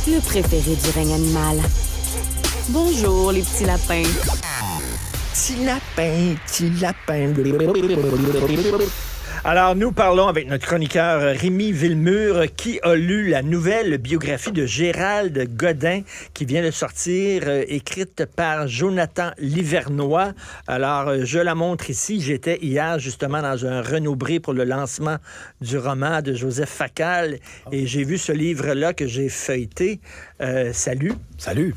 le préféré du règne animal. Bonjour, les petits lapins. Petit lapin, petit lapin. Alors, nous parlons avec notre chroniqueur Rémi Villemur qui a lu la nouvelle biographie de Gérald Godin qui vient de sortir, écrite par Jonathan Livernois. Alors, je la montre ici. J'étais hier justement dans un Renaud-Bré pour le lancement du roman de Joseph Facal et j'ai vu ce livre-là que j'ai feuilleté. Salut. Salut.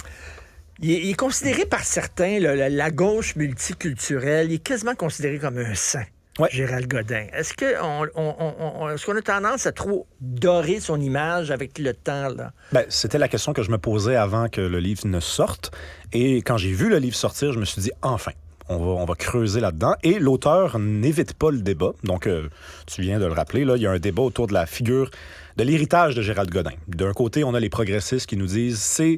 Il est considéré par certains, la gauche multiculturelle, il est quasiment considéré comme un saint. Ouais. Gérald Godin. Est-ce qu'on a tendance à trop dorer son image avec le temps, là? Ben, c'était la question que je me posais avant que le livre ne sorte. Et quand j'ai vu le livre sortir, je me suis dit, enfin, on va creuser là-dedans. Et l'auteur n'évite pas le débat. Donc, tu viens de le rappeler, là, il y a un débat autour de la figure, de l'héritage de Gérald Godin. D'un côté, on a les progressistes qui nous disent, c'est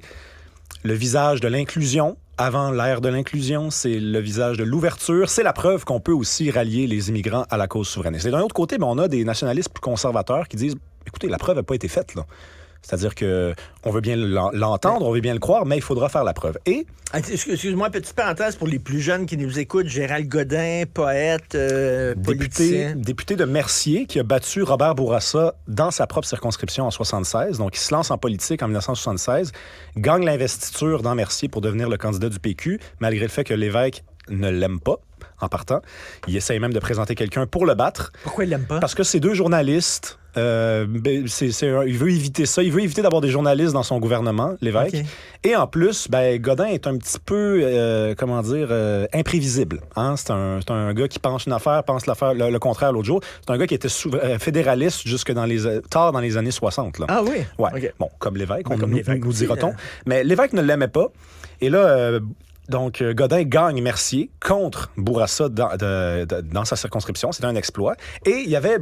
le visage de l'inclusion. Avant l'ère de l'inclusion, c'est le visage de l'ouverture. C'est la preuve qu'on peut aussi rallier les immigrants à la cause souverainiste. Et d'un autre côté, on a des nationalistes plus conservateurs qui disent, écoutez, la preuve n'a pas été faite, là. C'est-à-dire qu'on veut bien l'entendre, on veut bien le croire, mais il faudra faire la preuve. Et... Excuse-moi, petite parenthèse pour les plus jeunes qui nous écoutent. Gérald Godin, poète, politicien. Député de Mercier, qui a battu Robert Bourassa dans sa propre circonscription en 1976. Donc, il se lance en politique en 1976, gagne l'investiture dans Mercier pour devenir le candidat du PQ, malgré le fait que l'évêque ne l'aime pas en partant. Il essaye même de présenter quelqu'un pour le battre. Pourquoi il l'aime pas? Parce que ces deux journalistes... il veut éviter ça. Il veut éviter d'avoir des journalistes dans son gouvernement, l'évêque. Okay. Et en plus, Godin est un petit peu, imprévisible. Hein? C'est un gars qui pense une affaire, pense le contraire l'autre jour. C'est un gars qui était fédéraliste jusque tard dans les années 60. Là. Ah oui? Ouais. Okay. Bon, comme l'évêque, nous dira-t-on. Mais l'évêque ne l'aimait pas. Et là... Donc, Godin gagne Mercier contre Bourassa dans sa circonscription. C'était un exploit. Et il y avait,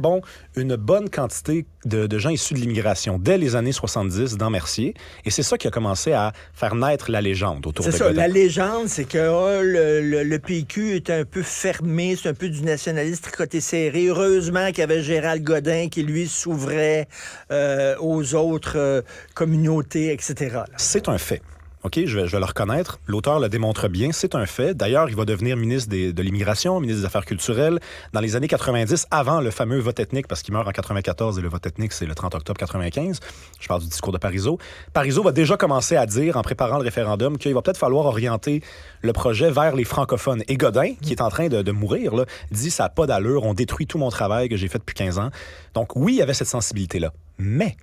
une bonne quantité de gens issus de l'immigration dès les années 70 dans Mercier. Et c'est ça qui a commencé à faire naître la légende autour de Godin. C'est ça, la légende, c'est que le PQ est un peu fermé, c'est un peu du nationalisme tricoté serré. Heureusement qu'il y avait Gérald Godin qui, lui, s'ouvrait aux autres communautés, etc. Là. C'est un fait. OK, je vais le reconnaître. L'auteur le démontre bien, c'est un fait. D'ailleurs, il va devenir ministre de l'Immigration, ministre des Affaires culturelles dans les années 90, avant le fameux vote ethnique, parce qu'il meurt en 94 et le vote ethnique, c'est le 30 octobre 95. Je parle du discours de Parizeau. Parizeau va déjà commencer à dire, en préparant le référendum, qu'il va peut-être falloir orienter le projet vers les francophones. Et Godin, qui est en train de mourir, là, dit « ça n'a pas d'allure, on détruit tout mon travail que j'ai fait depuis 15 ans ». Donc oui, il y avait cette sensibilité-là. Mais...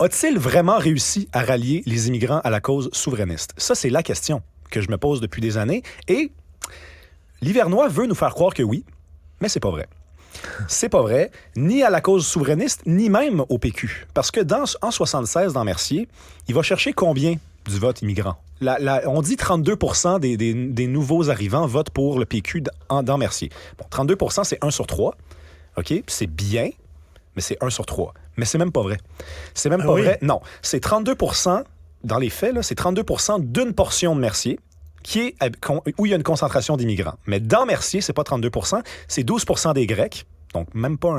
a-t-il vraiment réussi à rallier les immigrants à la cause souverainiste? Ça, c'est la question que je me pose depuis des années. Et Livernois veut nous faire croire que oui, mais c'est pas vrai. C'est pas vrai, ni à la cause souverainiste, ni même au PQ. Parce que en 76, dans Mercier, il va chercher combien du vote immigrant? On dit 32% des nouveaux arrivants votent pour le PQ dans Mercier. Bon, 32%, c'est 1 sur 3. OK? C'est bien, mais c'est 1 sur 3. Mais c'est même pas vrai. C'est même pas vrai. Non. C'est 32%, dans les faits, là, c'est 32% d'une portion de Mercier où il y a une concentration d'immigrants. Mais dans Mercier, c'est pas 32%, c'est 12% des Grecs. Donc,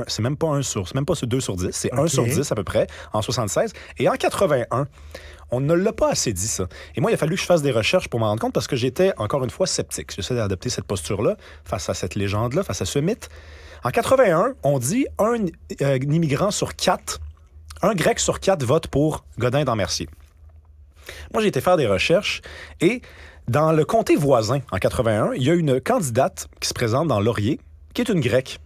c'est même pas 2 sur 10, c'est 1 sur 10 à peu près, en 76. Et en 81, on ne l'a pas assez dit, ça. Et moi, il a fallu que je fasse des recherches pour m'en rendre compte parce que j'étais, encore une fois, sceptique. J'essaie d'adopter cette posture-là face à cette légende-là, face à ce mythe. En 81, on dit un immigrant sur 4, un Grec sur 4 vote pour Godin dans Mercier. Moi, j'ai été faire des recherches et dans le comté voisin, en 81, il y a une candidate qui se présente dans Laurier, qui est une Grecque.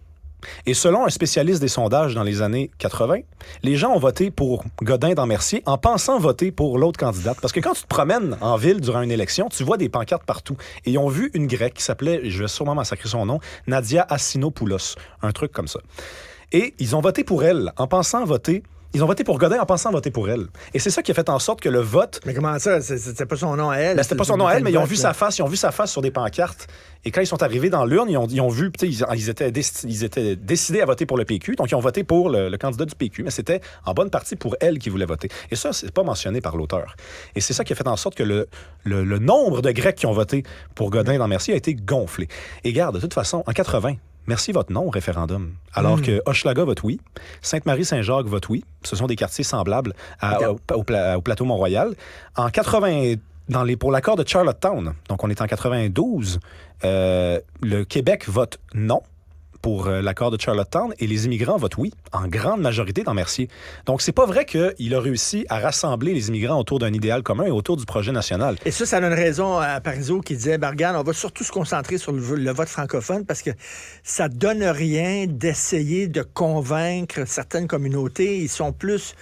Et selon un spécialiste des sondages dans les années 80, les gens ont voté pour Godin dans Mercier en pensant voter pour l'autre candidate. Parce que quand tu te promènes en ville durant une élection, tu vois des pancartes partout. Et ils ont vu une Grecque qui s'appelait, je vais sûrement massacrer son nom, Nadia Assinopoulos. Un truc comme ça. Et ils ont voté pour elle en pensant voter... Ils ont voté pour Godin en pensant voter pour elle. Et c'est ça qui a fait en sorte que le vote... Mais comment ça? C'était pas son nom à elle? C'était pas son nom à elle, mais ils ont vu sa face. Ils ont vu sa face sur des pancartes. Et quand ils sont arrivés dans l'urne, ils ont vu... Ils étaient décidés à voter pour le PQ. Donc, ils ont voté pour le candidat du PQ. Mais c'était en bonne partie pour elle qu'ils voulaient voter. Et ça, c'est pas mentionné par l'auteur. Et c'est ça qui a fait en sorte que le nombre de Grecs qui ont voté pour Godin dans Mercier a été gonflé. Et regarde, de toute façon, en 80... merci vote non au référendum. Alors que Hochelaga vote oui, Sainte-Marie-Saint-Jacques vote oui. Ce sont des quartiers semblables au plateau Mont-Royal. En 80, pour l'accord de Charlottetown, donc on est en 92, le Québec vote non pour l'accord de Charlottetown et les immigrants votent oui, en grande majorité dans Mercier. Donc, c'est pas vrai qu'il a réussi à rassembler les immigrants autour d'un idéal commun et autour du projet national. Et ça donne raison à Parizeau qui disait, regarde, on va surtout se concentrer sur le vote francophone parce que ça donne rien d'essayer de convaincre certaines communautés. Ils sont plus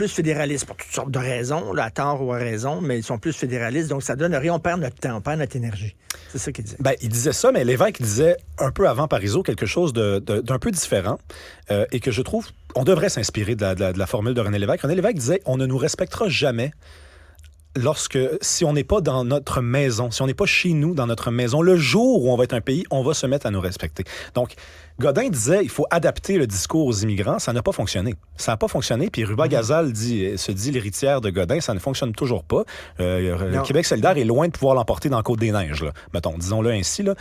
fédéralistes pour toutes sortes de raisons, là, à tort ou à raison, mais ils sont plus fédéralistes. Donc, ça donne rien. On perd notre temps, on perd notre énergie. C'est ça qu'il disait. Ben, il disait ça, mais l'évêque disait un peu avant Parizeau quelque chose d'un peu différent et que je trouve, on devrait s'inspirer de la formule de René Lévesque. René Lévesque disait, on ne nous respectera jamais si on n'est pas dans notre maison, si on n'est pas chez nous, dans notre maison. Le jour où on va être un pays, on va se mettre à nous respecter. Donc, Godin disait, il faut adapter le discours aux immigrants. Ça n'a pas fonctionné. Ça n'a pas fonctionné. Puis Ruba Gazal se dit l'héritière de Godin. Ça ne fonctionne toujours pas. Le Québec solidaire est loin de pouvoir l'emporter dans la Côte-des-Neiges, là. Mettons, disons-le ainsi, là.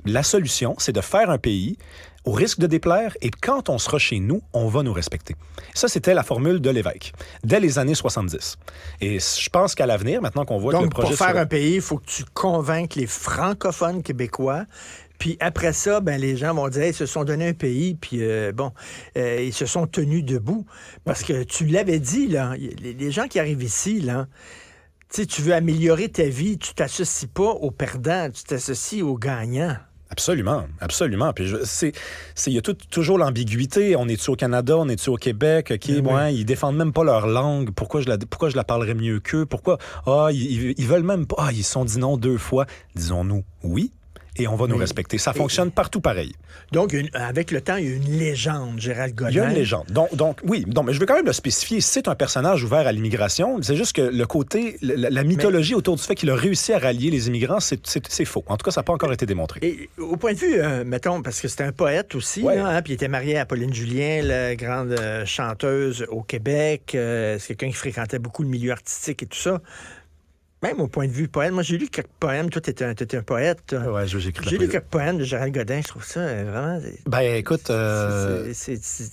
La solution, c'est de faire un pays au risque de déplaire, et quand on sera chez nous, on va nous respecter. Ça, c'était la formule de l'évêque, dès les années 70. Et je pense qu'à l'avenir, maintenant qu'on voit que le projet... Donc, pour faire un pays, il faut que tu convainques les francophones québécois. Puis après ça, les gens vont dire, ils se sont donné un pays, puis ils se sont tenus debout. Parce que tu l'avais dit, là, les gens qui arrivent ici, là, tu veux améliorer ta vie, tu t'associes pas aux perdants, tu t'associes aux gagnants. Absolument, absolument. Puis il y a toujours l'ambiguïté. On est-tu au Canada, on est-tu au Québec? OK, ils défendent même pas leur langue. Pourquoi je la parlerais mieux qu'eux? Pourquoi? Ils veulent même pas. Ils se sont dit non 2 fois. Disons-nous oui. Et on va nous respecter. Ça fonctionne partout pareil. Donc, avec le temps, il y a une légende, Gérald Godin. Il y a une légende. Donc oui. Donc, mais je veux quand même le spécifier. C'est un personnage ouvert à l'immigration. C'est juste que le côté, la mythologie autour du fait qu'il a réussi à rallier les immigrants, c'est faux. En tout cas, ça n'a pas encore été démontré. Et au point de vue, mettons, parce que c'était un poète aussi, puis il était marié à Pauline Julien, la grande chanteuse au Québec. C'est quelqu'un qui fréquentait beaucoup le milieu artistique et tout ça. Même au point de vue poète, moi j'ai lu quelques poèmes. Toi, t'étais un poète. Ouais, j'ai écrit J'ai lu quelques poèmes de Gérald Godin. Je trouve ça vraiment... écoute...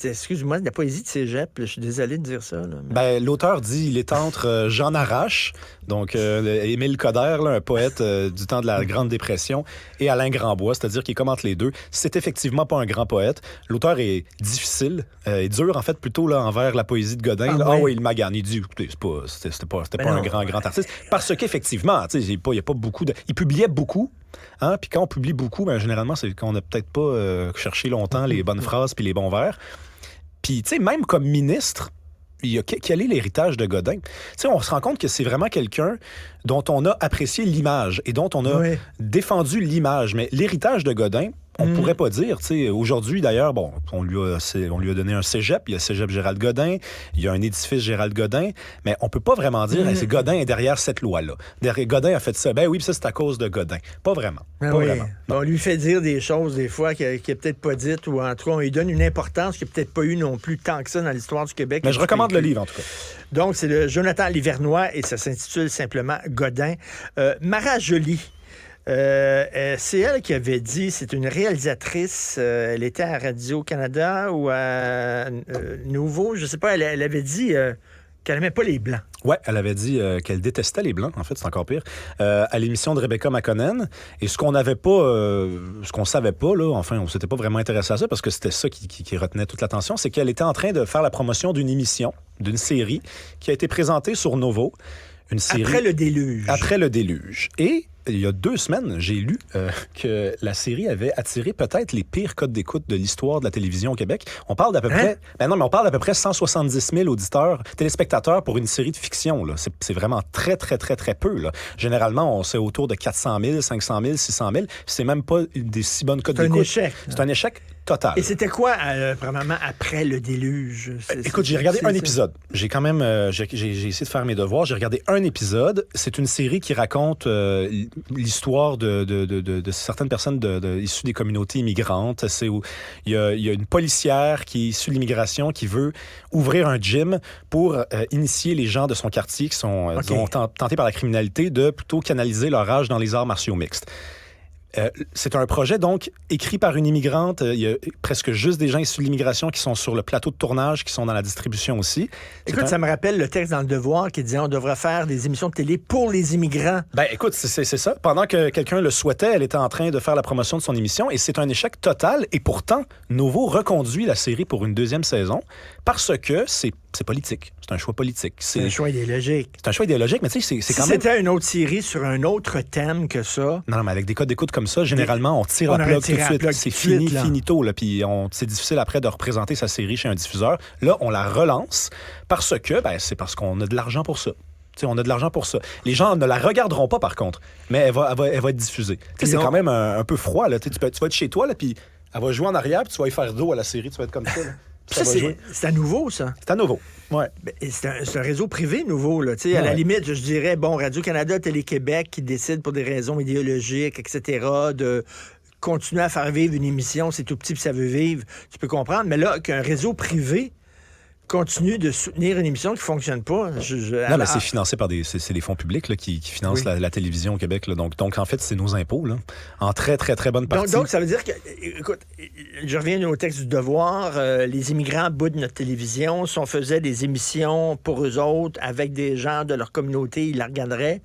excuse-moi, de la poésie de cégep. Je suis désolé de dire ça. Là, l'auteur dit, il est entre Jean Arrache, donc Émile Coderre, là, un poète du temps de la Grande Dépression, et Alain Grandbois, c'est-à-dire qu'il est comme entre les deux. C'est effectivement pas un grand poète. L'auteur est difficile, et dur, en fait, plutôt là, envers la poésie de Godin. Il magane. Il dit, écoutez, c'était pas un grand artiste. Parce qu'effectivement, il n'y a pas beaucoup de... Il publiait beaucoup, hein, puis quand on publie beaucoup, généralement, c'est qu'on n'a peut-être pas cherché longtemps les bonnes phrases puis les bons vers. Puis, même comme ministre, quel est l'héritage de Godin? On se rend compte que c'est vraiment quelqu'un dont on a apprécié l'image et dont on a défendu l'image. Mais l'héritage de Godin, on pourrait pas dire. Aujourd'hui, d'ailleurs, on lui a donné un cégep. Il y a cégep Gérald Godin. Il y a un édifice Gérald Godin. Mais on peut pas vraiment dire c'est Godin est derrière cette loi-là. Godin a fait ça. Ça, c'est à cause de Godin. Pas vraiment. Vraiment. On lui fait dire des choses, des fois, qu'il n'a peut-être pas dites, ou en tout cas, on lui donne une importance qu'il n'a peut-être pas eu non plus tant que ça dans l'histoire du Québec. Mais je recommande le livre, en tout cas. Donc, c'est de Jonathan Livernois et ça s'intitule simplement Godin. Mara Joly. C'est elle qui avait dit, c'est une réalisatrice, elle était à Radio-Canada ou à Nouveau, je sais pas, elle avait dit qu'elle n'aimait pas les Blancs. Ouais, elle avait dit qu'elle détestait les Blancs, en fait, c'est encore pire, à l'émission de Rebecca McConnell. Et ce qu'on savait pas, là, enfin, on s'était pas vraiment intéressé à ça, parce que c'était ça qui retenait toute l'attention, c'est qu'elle était en train de faire la promotion d'une émission, d'une série, qui a été présentée sur Nouveau. Une série... Après le déluge. Après le déluge. Et il y a 2 semaines, j'ai lu que la série avait attiré peut-être les pires codes d'écoute de l'histoire de la télévision au Québec. On parle d'à peu près... on parle d'à peu près 170 000 auditeurs, téléspectateurs pour une série de fiction. Là. C'est vraiment très, très, très, très peu. Là. Généralement, on sait autour de 400 000, 500 000, 600 000. C'est même pas des si bonnes codes d'écoute. C'est un échec. C'est un échec total. Et c'était quoi, probablement, après le déluge? Écoute, j'ai regardé un épisode. J'ai quand même... j'ai essayé de faire mes devoirs. J'ai regardé un épisode. C'est une série qui raconte l'histoire de certaines personnes issues des communautés immigrantes. C'est où il y a une policière qui est issue de l'immigration qui veut ouvrir un gym pour initier les gens de son quartier qui sont tentés par la criminalité de plutôt canaliser leur âge dans les arts martiaux mixtes. C'est un projet, donc, écrit par une immigrante. Il y a presque juste des gens issus de l'immigration qui sont sur le plateau de tournage, qui sont dans la distribution aussi. Écoute, ça me rappelle le texte dans Le Devoir qui disait on devrait faire des émissions de télé pour les immigrants. Ben, écoute, c'est ça. Pendant que quelqu'un le souhaitait, elle était en train de faire la promotion de son émission et c'est un échec total. Et pourtant, Nouveau reconduit la série pour une deuxième saison parce que c'est politique. C'est un choix politique. C'est un choix idéologique. C'est un choix idéologique, mais tu sais, c'est quand même... Si c'était une autre série sur un autre thème que ça... Non, mais avec des codes d'écoute comme ça, généralement, on tire la plug tout de suite. C'est fini, finito. Là, puis c'est difficile après de représenter sa série chez un diffuseur. Là, on la relance parce que, c'est parce qu'on a de l'argent pour ça. T'sais, on a de l'argent pour ça. Les gens ne la regarderont pas, par contre, mais elle va être diffusée. C'est quand même un peu froid. Là. Tu vas être chez toi, là, puis elle va jouer en arrière, puis tu vas y faire dos à la série, tu vas être comme ça. Là. Ça, c'est à Nouveau, ça. C'est à Nouveau, ouais. C'est un réseau privé nouveau, là. À la limite, je dirais, Radio-Canada, Télé-Québec qui décident pour des raisons idéologiques, etc., de continuer à faire vivre une émission, c'est tout petit puis ça veut vivre, tu peux comprendre. Mais là, qu'un réseau privé continue de soutenir une émission qui ne fonctionne pas. Non, mais c'est financé par des fonds publics là, qui financent la télévision au Québec. Là. Donc, en fait, c'est nos impôts, là, en très, très, très bonne partie. Donc, ça veut dire que, écoute, je reviens au texte du Devoir, les immigrants boudent notre télévision. Si on faisait des émissions pour eux autres avec des gens de leur communauté, ils la regarderaient.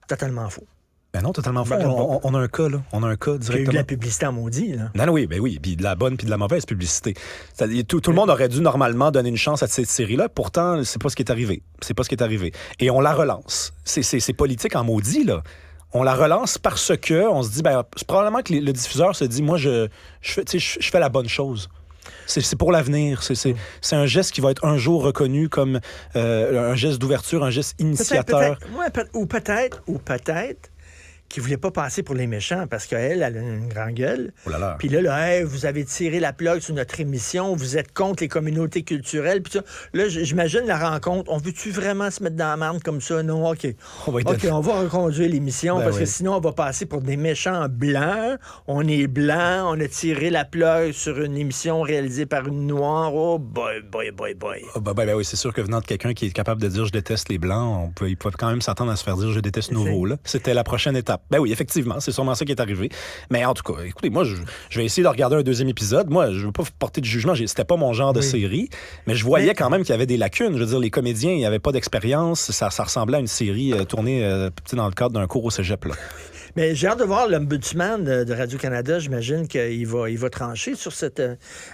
Totalement faux. Ben non, totalement faux. On a un cas, là. On a un cas directement. Il y a eu de la publicité en maudit, là. Non, oui, puis de la bonne puis de la mauvaise publicité. Tout le monde aurait dû normalement donner une chance à cette série-là. Pourtant, c'est pas ce qui est arrivé. Et on la relance. C'est politique en maudit, là. On la relance parce que on se dit, c'est probablement que le diffuseur se dit, moi, je fais la bonne chose. C'est pour l'avenir. C'est un geste qui va être un jour reconnu comme un geste d'ouverture, un geste initiateur. Peut-être qui voulait pas passer pour les méchants parce qu'elle a une grande gueule. Oh là là. Puis là, hey, vous avez tiré la plug sur notre émission, vous êtes contre les communautés culturelles. Puis ça, là, j'imagine la rencontre. On veut-tu vraiment se mettre dans la merde comme ça? Non, OK. On va reconduire l'émission parce que sinon, on va passer pour des méchants blancs. On est blanc, on a tiré la plug sur une émission réalisée par une noire. Oh, boy. Oh, oui, c'est sûr que venant de quelqu'un qui est capable de dire « je déteste les blancs », il peut quand même s'attendre à se faire dire « je déteste Nouveau ». Là. C'était la prochaine étape. Ben oui, effectivement, c'est sûrement ça qui est arrivé. Mais en tout cas, écoutez, moi, je vais essayer de regarder un deuxième épisode. Moi, je ne veux pas porter de jugement. C'était pas mon genre de série. Mais je voyais quand même qu'il y avait des lacunes. Je veux dire, les comédiens, il n'y avait pas d'expérience. Ça ressemblait à une série tournée dans le cadre d'un cours au cégep. Là. Mais j'ai hâte de voir l'ombudsman de Radio-Canada. J'imagine qu'il va trancher sur cette...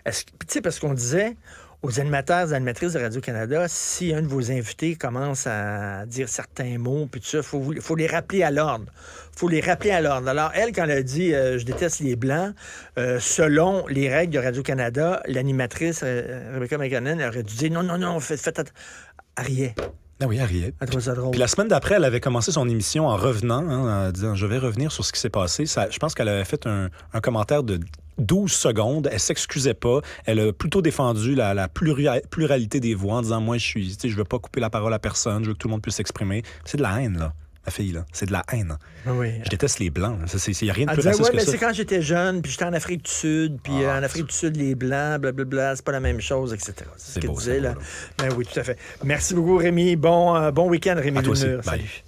Tu sais, parce qu'on disait... aux animateurs et animatrices de Radio-Canada, si un de vos invités commence à dire certains mots, puis tout ça, il faut les rappeler à l'ordre. Alors, elle, quand elle a dit « je déteste les Blancs », selon les règles de Radio-Canada, l'animatrice, Rebecca McGannon, elle aurait dû dire « non, faites Ariel ». Ah oui, Ariel. Elle trouvait ça drôle. Puis la semaine d'après, elle avait commencé son émission en revenant, en disant « je vais revenir sur ce qui s'est passé ». Je pense qu'elle avait fait un commentaire de 12 secondes, elle s'excusait pas, elle a plutôt défendu la pluralité des voix en disant « moi, je veux pas couper la parole à personne, je veux que tout le monde puisse s'exprimer ». C'est de la haine, là. La fille, là. C'est de la haine. Oui. Je déteste les Blancs. Il n'y a rien de plus raciste que ça. C'est quand j'étais jeune, puis j'étais en Afrique du Sud, puis en Afrique du Sud, les Blancs, blablabla, c'est pas la même chose, etc. C'est ce qu'elle disait, là. Ben oui, tout à fait. Merci beaucoup, Rémi. Bon week-end, Rémi Villemure. Salut.